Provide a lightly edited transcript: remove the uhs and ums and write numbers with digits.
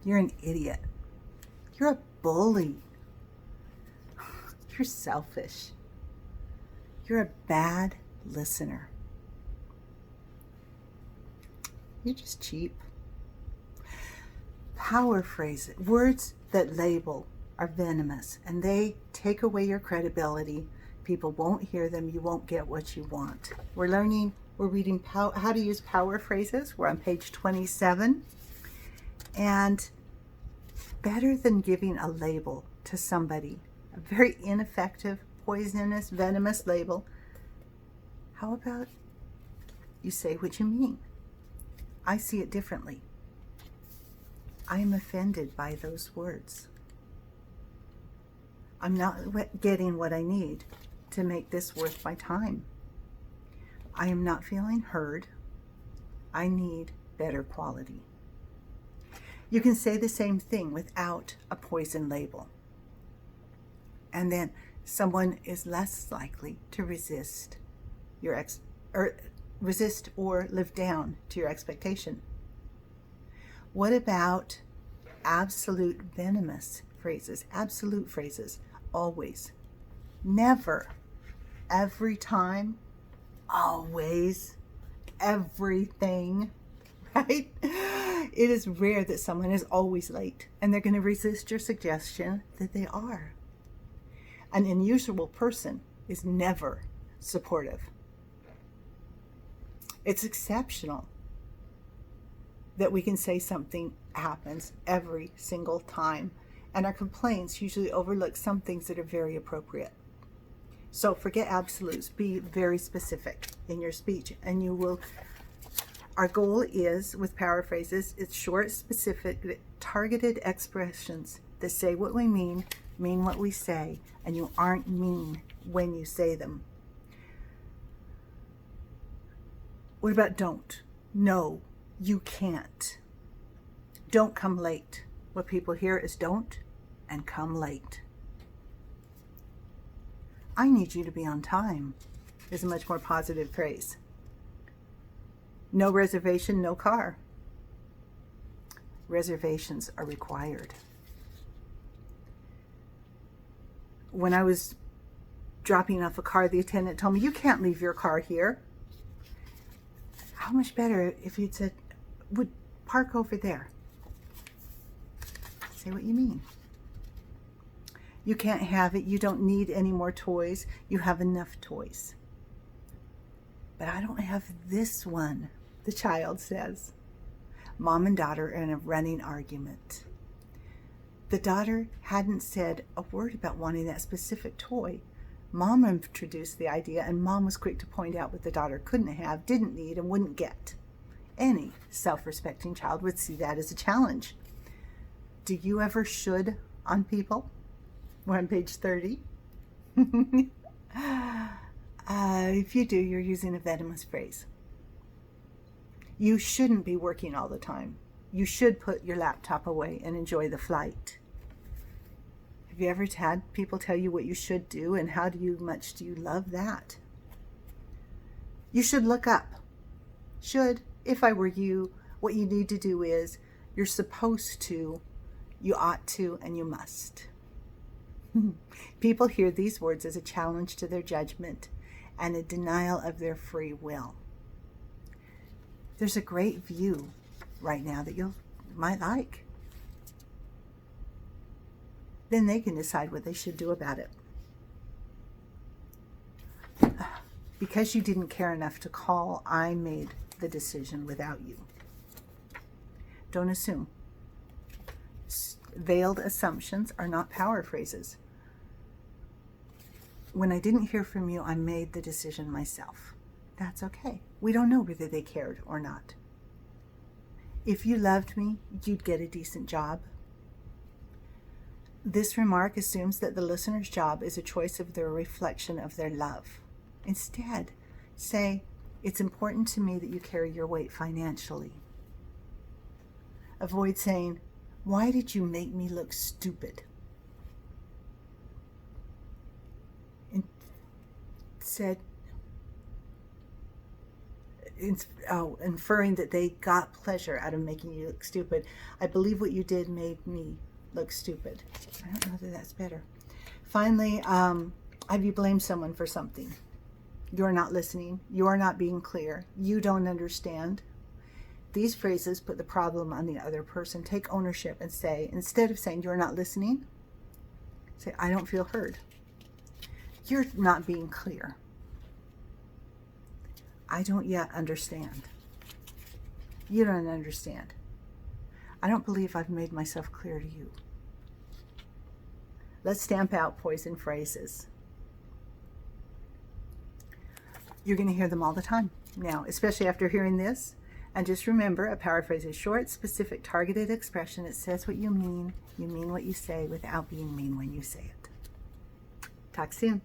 You're an idiot. You're a bully. You're selfish. You're a bad listener. You're just cheap. Power phrases, words that label, are venomous, and they take away your credibility. People won't hear them. You won't get what you want. We're reading how to use power phrases. We're on page 27. And better than giving a label to somebody, a very ineffective, poisonous, venomous label, how about you say what you mean? I see it differently. I am offended by those words. I'm not getting what I need to make this worth my time. I am not feeling heard. I need better quality. You can say the same thing without a poison label. And then someone is less likely to resist or live down to your expectation. What about absolute venomous phrases? Absolute phrases. Always. Never. Every time. Always. Everything. Right? It is rare that someone is always late, and they're going to resist your suggestion that they are. An unusual person is never supportive. It's exceptional that we can say something happens every single time, and our complaints usually overlook some things that are very appropriate. So forget absolutes. Be very specific in your speech, and you will. Our goal is, with power phrases, it's short, specific, targeted expressions that say what we mean what we say, and you aren't mean when you say them. What about don't? No, you can't. Don't come late. What people hear is don't and come late. I need you to be on time is a much more positive phrase. No reservation, no car. Reservations are required. When I was dropping off a car, the attendant told me, "You can't leave your car here." How much better if you'd said, "Would park over there." Say what you mean. You can't have it. You don't need any more toys. You have enough toys. But I don't have this one, the child says. Mom and daughter are in a running argument. The daughter hadn't said a word about wanting that specific toy. Mom introduced the idea, and Mom was quick to point out what the daughter couldn't have, didn't need, and wouldn't get. Any self-respecting child would see that as a challenge. Do you ever should on people? We're on page 30. If you do, you're using a venomous phrase. You shouldn't be working all the time. You should put your laptop away and enjoy the flight. Have you ever had people tell you what you should do, and how much do you love that? You should look up. Should, if I were you, what you need to do is, you're supposed to, you ought to, and you must. People hear these words as a challenge to their judgment and a denial of their free will. There's a great view right now that you might like. Then they can decide what they should do about it. Because you didn't care enough to call, I made the decision without you. Don't assume. Veiled assumptions are not power phrases. When I didn't hear from you, I made the decision myself. That's okay. We don't know whether they cared or not. If you loved me, you'd get a decent job. This remark assumes that the listener's job is a choice of their reflection of their love. Instead, say, "It's important to me that you carry your weight financially." Avoid saying, "Why did you make me look stupid?" inferring that they got pleasure out of making you look stupid. I believe what you did made me look stupid. I don't know that that's better. Finally, have you blamed someone for something? You're not listening. You're not being clear. You don't understand. These phrases put the problem on the other person. Take ownership and say, instead of saying you're not listening, say, I don't feel heard. You're not being clear. I don't yet understand. You don't understand. I don't believe I've made myself clear to you. Let's stamp out poison phrases. You're going to hear them all the time now, especially after hearing this. And just remember, a paraphrase is short, specific, targeted expression. It says what you mean what you say without being mean when you say it. Talk soon.